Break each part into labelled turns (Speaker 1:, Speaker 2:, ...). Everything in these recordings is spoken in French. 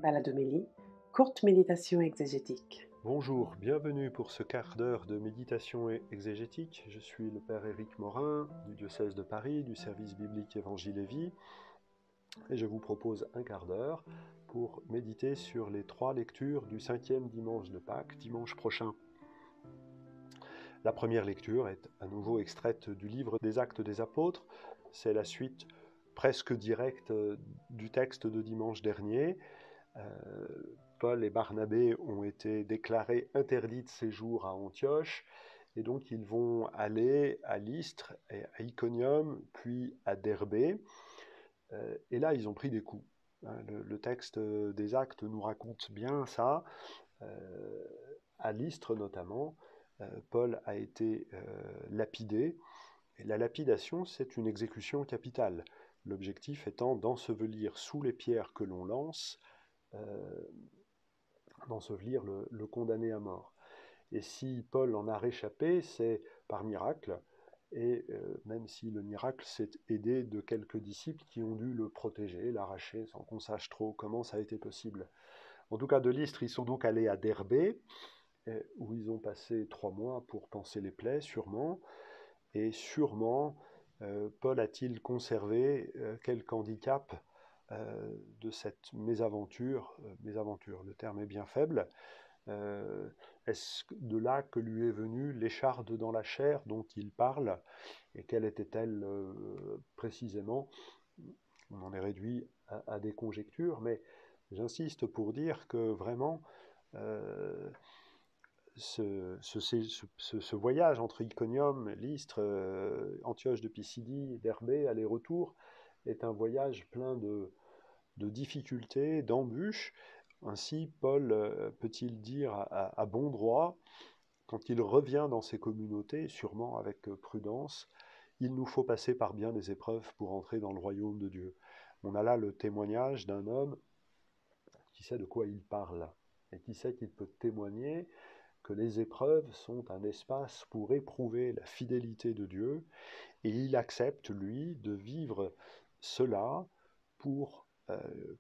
Speaker 1: Baladomélie, courte méditation exégétique.
Speaker 2: Bonjour, bienvenue pour ce quart d'heure de méditation exégétique. Je suis le Père Éric Morin du diocèse de Paris, du service biblique Évangile et Vie, et je vous propose un quart d'heure pour méditer sur les 3 lectures du 5e dimanche de Pâques, dimanche prochain. La première lecture est à nouveau extraite du livre des Actes des Apôtres. C'est la suite presque directe du texte de dimanche dernier. Paul et Barnabé ont été déclarés interdits de séjour à Antioche, et donc ils vont aller à Lystre, à Iconium, puis à Derbé. Et là, ils ont pris des coups. Le texte des Actes nous raconte bien ça. À Lystre notamment, Paul a été lapidé. Et la lapidation, c'est une exécution capitale. L'objectif étant d'ensevelir sous les pierres que l'on lance, d'ensevelir le condamné à mort. Et si Paul en a réchappé, c'est par miracle, et même si le miracle s'est aidé de quelques disciples qui ont dû le protéger, l'arracher, sans qu'on sache trop comment ça a été possible. En tout cas, de Lystre, ils sont donc allés à Derbé, où ils ont passé 3 mois pour panser les plaies, sûrement, et sûrement, Paul a-t-il conservé quelque handicap de cette mésaventure, le terme est bien faible. Est-ce de là que lui est venue l'écharde dans la chair dont il parle, et quelle était-elle précisément? On en est réduit à des conjectures, mais j'insiste pour dire que vraiment ce voyage entre Iconium, Lystre, Antioche de Pisidie, Derbé, aller-retour, est un voyage plein de difficultés, d'embûches. Ainsi, Paul peut-il dire à bon droit, quand il revient dans ces communautés, sûrement avec prudence, il nous faut passer par bien des épreuves pour entrer dans le royaume de Dieu. On a là le témoignage d'un homme qui sait de quoi il parle et qui sait qu'il peut témoigner que les épreuves sont un espace pour éprouver la fidélité de Dieu, et il accepte, lui, de vivre cela pour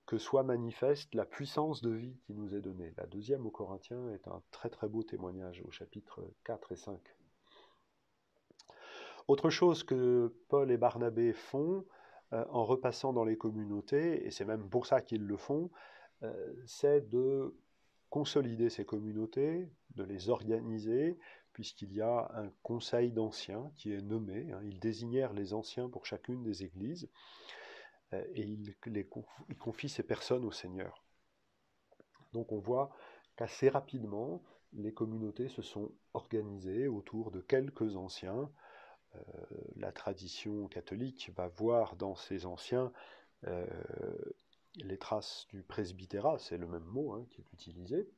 Speaker 2: que soit manifeste la puissance de vie qui nous est donnée. La deuxième aux Corinthiens est un très très beau témoignage au chapitre 4 et 5. Autre chose que Paul et Barnabé font en repassant dans les communautés, et c'est même pour ça qu'ils le font, c'est de consolider ces communautés, de les organiser, puisqu'il y a un conseil d'anciens qui est nommé. Ils désignèrent les anciens pour chacune des églises, et ils confient ces personnes au Seigneur. Donc on voit qu'assez rapidement, les communautés se sont organisées autour de quelques anciens. La tradition catholique va voir dans ces anciens les traces du presbytérat, c'est le même mot qui est utilisé.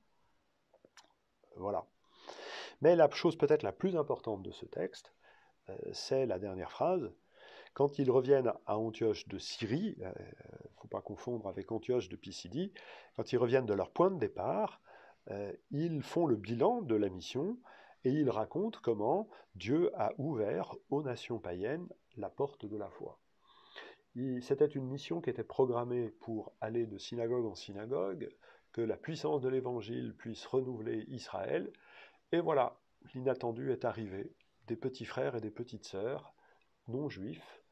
Speaker 2: Voilà. Mais la chose peut-être la plus importante de ce texte, c'est la dernière phrase. Quand ils reviennent à Antioche de Syrie, il ne faut pas confondre avec Antioche de Pisidie, quand ils reviennent de leur point de départ, ils font le bilan de la mission et ils racontent comment Dieu a ouvert aux nations païennes la porte de la foi. C'était une mission qui était programmée pour aller de synagogue en synagogue, que la puissance de l'Évangile puisse renouveler Israël. Et voilà, l'inattendu est arrivé, des petits frères et des petites sœurs non juifs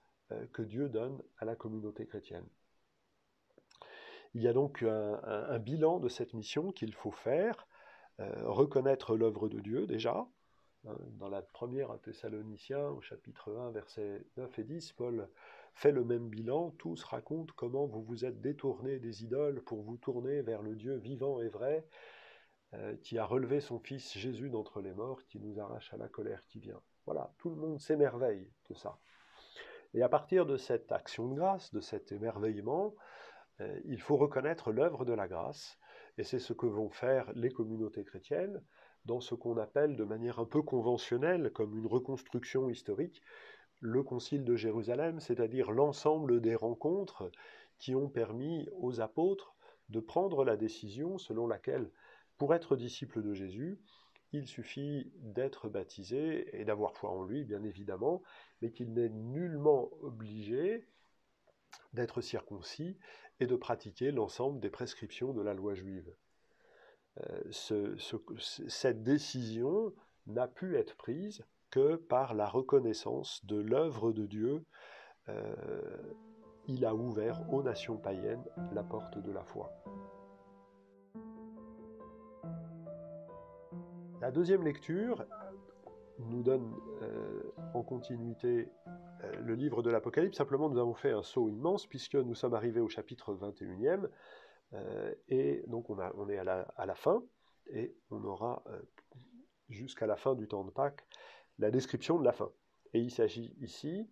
Speaker 2: que Dieu donne à la communauté chrétienne. Il y a donc un bilan de cette mission qu'il faut faire, reconnaître l'œuvre de Dieu déjà. Dans la première à Thessaloniciens, au chapitre 1, versets 9 et 10, Paul fait le même bilan. Tous racontent comment vous vous êtes détournés des idoles pour vous tourner vers le Dieu vivant et vrai, qui a relevé son Fils Jésus d'entre les morts, qui nous arrache à la colère qui vient. Voilà, tout le monde s'émerveille de ça. Et à partir de cette action de grâce, de cet émerveillement, il faut reconnaître l'œuvre de la grâce, et c'est ce que vont faire les communautés chrétiennes dans ce qu'on appelle de manière un peu conventionnelle, comme une reconstruction historique, le Concile de Jérusalem, c'est-à-dire l'ensemble des rencontres qui ont permis aux apôtres de prendre la décision selon laquelle, pour être disciple de Jésus, il suffit d'être baptisé et d'avoir foi en lui, bien évidemment, mais qu'il n'est nullement obligé d'être circoncis et de pratiquer l'ensemble des prescriptions de la loi juive. Cette décision n'a pu être prise que par la reconnaissance de l'œuvre de Dieu. Il a ouvert aux nations païennes la porte de la foi. La deuxième lecture nous donne en continuité le livre de l'Apocalypse. Simplement, nous avons fait un saut immense puisque nous sommes arrivés au chapitre 21e et donc on est à la fin et on aura jusqu'à la fin du temps de Pâques la description de la fin. Et il s'agit ici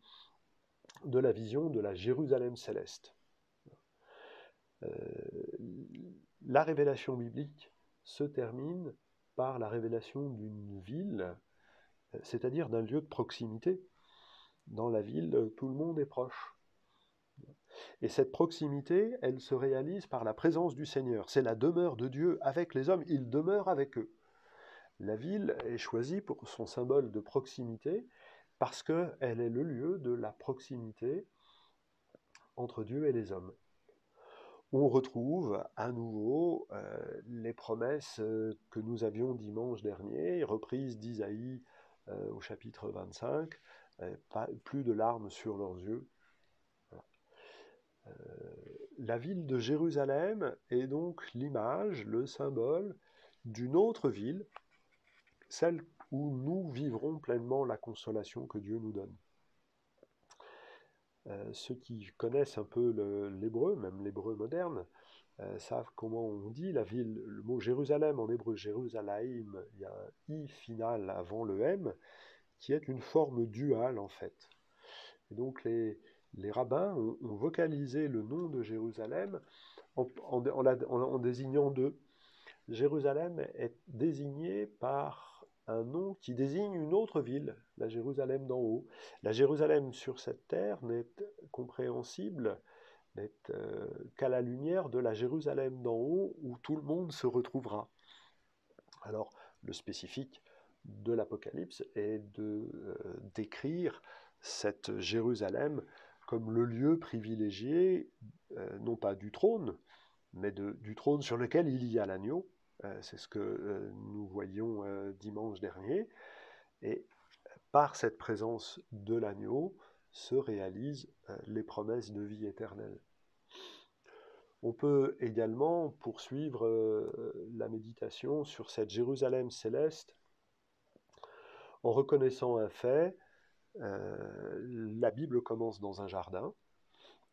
Speaker 2: de la vision de la Jérusalem céleste. La révélation biblique se termine par la révélation d'une ville, c'est-à-dire d'un lieu de proximité. Dans la ville, tout le monde est proche. Et cette proximité, elle se réalise par la présence du Seigneur. C'est la demeure de Dieu avec les hommes, il demeure avec eux. La ville est choisie pour son symbole de proximité parce qu'elle est le lieu de la proximité entre Dieu et les hommes. On retrouve à nouveau les promesses que nous avions dimanche dernier, reprises d'Isaïe au chapitre 25, plus de larmes sur leurs yeux. La ville de Jérusalem est donc l'image, le symbole d'une autre ville, celle où nous vivrons pleinement la consolation que Dieu nous donne. Ceux qui connaissent un peu l'hébreu, même l'hébreu moderne, savent comment on dit la ville. Le mot Jérusalem en hébreu, Jérusalem, il y a un i final avant le m, qui est une forme duale en fait. Et donc les rabbins ont vocalisé le nom de Jérusalem en désignant deux. Jérusalem est désigné par un nom qui désigne une autre ville, la Jérusalem d'en haut. La Jérusalem sur cette terre n'est compréhensible, n'est qu'à la lumière de la Jérusalem d'en haut où tout le monde se retrouvera. Alors, le spécifique de l'Apocalypse est de décrire cette Jérusalem comme le lieu privilégié, non pas du trône, mais du trône sur lequel il y a l'agneau. C'est ce que nous voyions dimanche dernier. Et par cette présence de l'agneau se réalisent les promesses de vie éternelle. On peut également poursuivre la méditation sur cette Jérusalem céleste en reconnaissant un fait. La Bible commence dans un jardin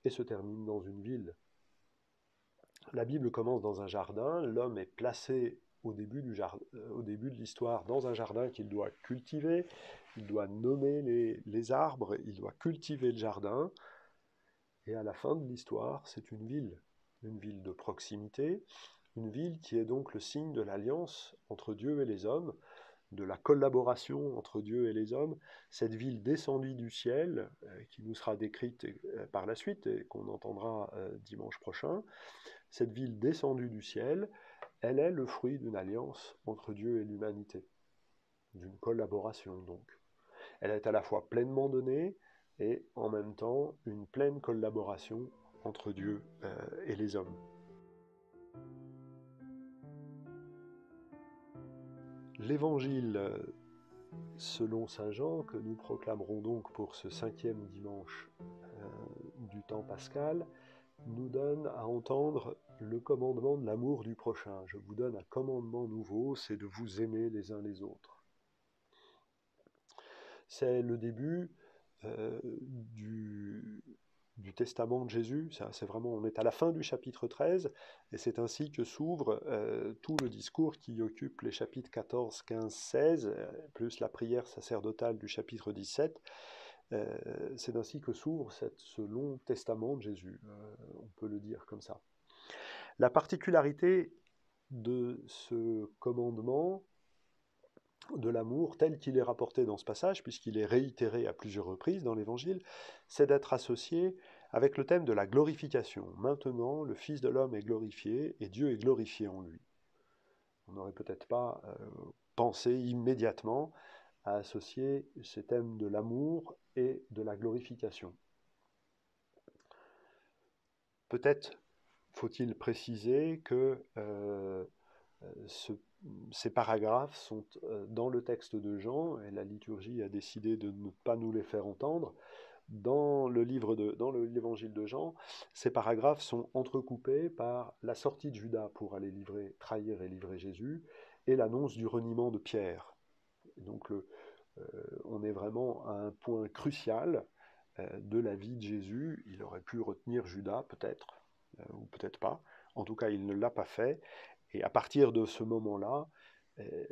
Speaker 2: et se termine dans une ville. La Bible commence dans un jardin, l'homme est placé au début de l'histoire dans un jardin qu'il doit cultiver, il doit nommer les arbres, il doit cultiver le jardin, et à la fin de l'histoire, c'est une ville de proximité, une ville qui est donc le signe de l'alliance entre Dieu et les hommes, de la collaboration entre Dieu et les hommes, cette ville descendue du ciel, qui nous sera décrite par la suite et qu'on entendra dimanche prochain, cette ville descendue du ciel, elle est le fruit d'une alliance entre Dieu et l'humanité, d'une collaboration donc. Elle est à la fois pleinement donnée et en même temps une pleine collaboration entre Dieu et les hommes. L'évangile selon saint Jean, que nous proclamerons donc pour ce 5e dimanche du temps pascal, nous donne à entendre le commandement de l'amour du prochain. Je vous donne un commandement nouveau, c'est de vous aimer les uns les autres. C'est le début du testament de Jésus. C'est vraiment, on est à la fin du chapitre 13, et c'est ainsi que s'ouvre tout le discours qui occupe les chapitres 14, 15, 16, plus la prière sacerdotale du chapitre 17. C'est ainsi que s'ouvre ce long testament de Jésus, on peut le dire comme ça. La particularité de ce commandement de l'amour tel qu'il est rapporté dans ce passage, puisqu'il est réitéré à plusieurs reprises dans l'Évangile, c'est d'être associé avec le thème de la glorification. Maintenant, le Fils de l'homme est glorifié et Dieu est glorifié en lui. On n'aurait peut-être pas pensé immédiatement à associer ces thèmes de l'amour et de la glorification. Peut-être faut-il préciser que ces paragraphes sont dans le texte de Jean, et la liturgie a décidé de ne pas nous les faire entendre. Dans l'évangile de Jean, ces paragraphes sont entrecoupés par la sortie de Judas pour aller trahir et livrer Jésus, et l'annonce du reniement de Pierre. Donc on est vraiment à un point crucial de la vie de Jésus. Il aurait pu retenir Judas, peut-être, ou peut-être pas. En tout cas, il ne l'a pas fait. Et à partir de ce moment-là,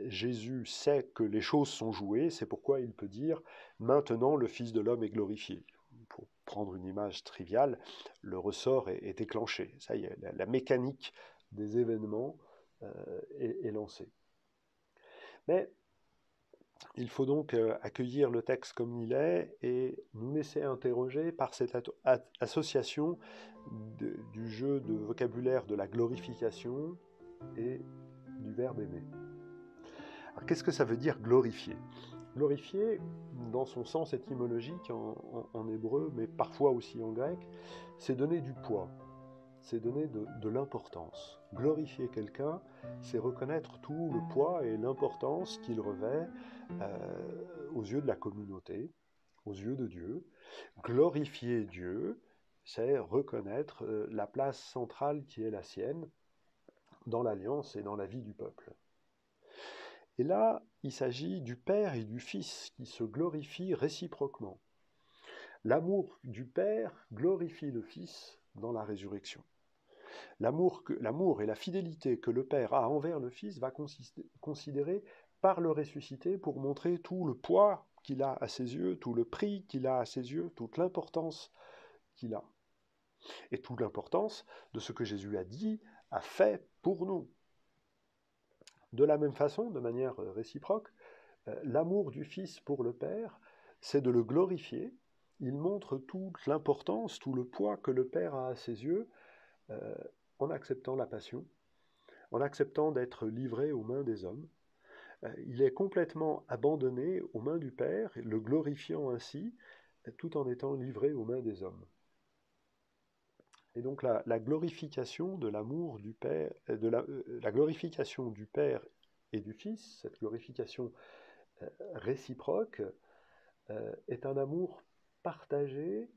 Speaker 2: Jésus sait que les choses sont jouées, c'est pourquoi il peut dire « Maintenant, le Fils de l'homme est glorifié ». Pour prendre une image triviale, le ressort est déclenché. Ça y est, la mécanique des événements est lancée. Mais il faut donc accueillir le texte comme il est et nous laisser interroger par cette association du jeu de vocabulaire de la glorification et du verbe aimer. Alors, qu'est-ce que ça veut dire glorifier ? Glorifier, dans son sens étymologique en hébreu, mais parfois aussi en grec, c'est donner du poids, c'est donner de l'importance. Glorifier quelqu'un, c'est reconnaître tout le poids et l'importance qu'il revêt aux yeux de la communauté, aux yeux de Dieu. Glorifier Dieu, c'est reconnaître la place centrale qui est la sienne dans l'alliance et dans la vie du peuple. Et là, il s'agit du Père et du Fils qui se glorifient réciproquement. L'amour du Père glorifie le Fils dans la résurrection. L'amour et la fidélité que le Père a envers le Fils va considérer par le ressuscité pour montrer tout le poids qu'il a à ses yeux, tout le prix qu'il a à ses yeux, toute l'importance qu'il a. Et toute l'importance de ce que Jésus a dit, a fait pour nous. De la même façon, de manière réciproque, l'amour du Fils pour le Père, c'est de le glorifier. Il montre toute l'importance, tout le poids que le Père a à ses yeux en acceptant la passion, en acceptant d'être livré aux mains des hommes. Il est complètement abandonné aux mains du Père, le glorifiant ainsi, tout en étant livré aux mains des hommes. Et donc la glorification de l'amour du Père, la glorification du Père et du Fils, cette glorification réciproque, est un amour partagé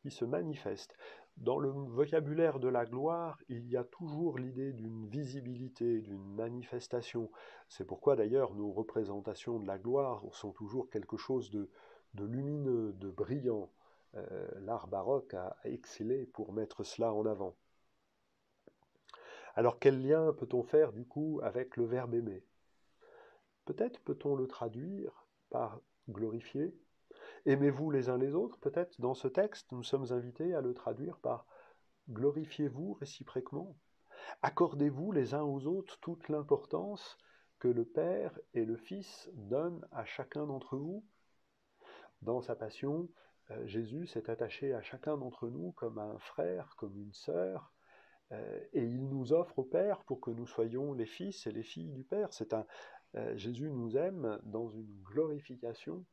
Speaker 2: qui se manifeste. Dans le vocabulaire de la gloire, il y a toujours l'idée d'une visibilité, d'une manifestation. C'est pourquoi d'ailleurs nos représentations de la gloire sont toujours quelque chose de lumineux, de brillant. L'art baroque a excellé pour mettre cela en avant. Alors quel lien peut-on faire du coup avec le verbe aimer ? Peut-être peut-on le traduire par glorifier. Aimez-vous les uns les autres. Peut-être dans ce texte, nous sommes invités à le traduire par glorifiez-vous réciproquement. Accordez-vous les uns aux autres toute l'importance que le Père et le Fils donnent à chacun d'entre vous. Dans sa passion, Jésus s'est attaché à chacun d'entre nous comme à un frère, comme une sœur, et il nous offre au Père pour que nous soyons les fils et les filles du Père. Jésus nous aime dans une glorification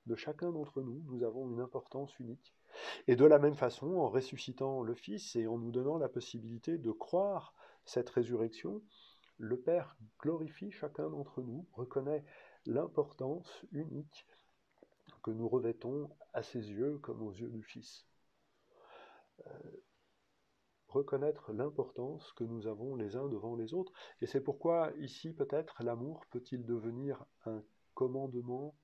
Speaker 2: de chacun d'entre nous. Nous avons une importance unique. Et de la même façon, en ressuscitant le Fils et en nous donnant la possibilité de croire cette résurrection, le Père glorifie chacun d'entre nous, reconnaît l'importance unique que nous revêtons à ses yeux comme aux yeux du Fils. Reconnaître l'importance que nous avons les uns devant les autres. Et c'est pourquoi ici peut-être l'amour peut-il devenir un commandement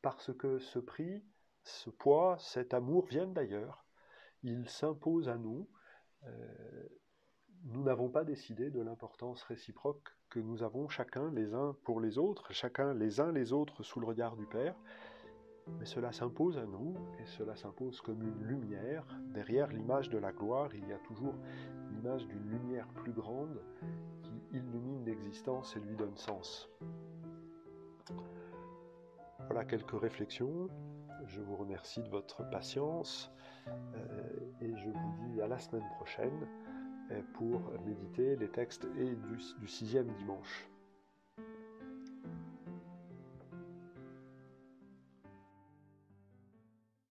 Speaker 2: parce que ce prix, ce poids, cet amour viennent d'ailleurs. Il s'impose à nous. Nous n'avons pas décidé de l'importance réciproque que nous avons chacun les uns pour les autres, chacun les uns les autres sous le regard du Père. Mais cela s'impose à nous, et cela s'impose comme une lumière. Derrière l'image de la gloire, il y a toujours l'image d'une lumière plus grande qui illumine l'existence et lui donne sens. Voilà quelques réflexions. Je vous remercie de votre patience et je vous dis à la semaine prochaine pour méditer les textes et du 6e dimanche.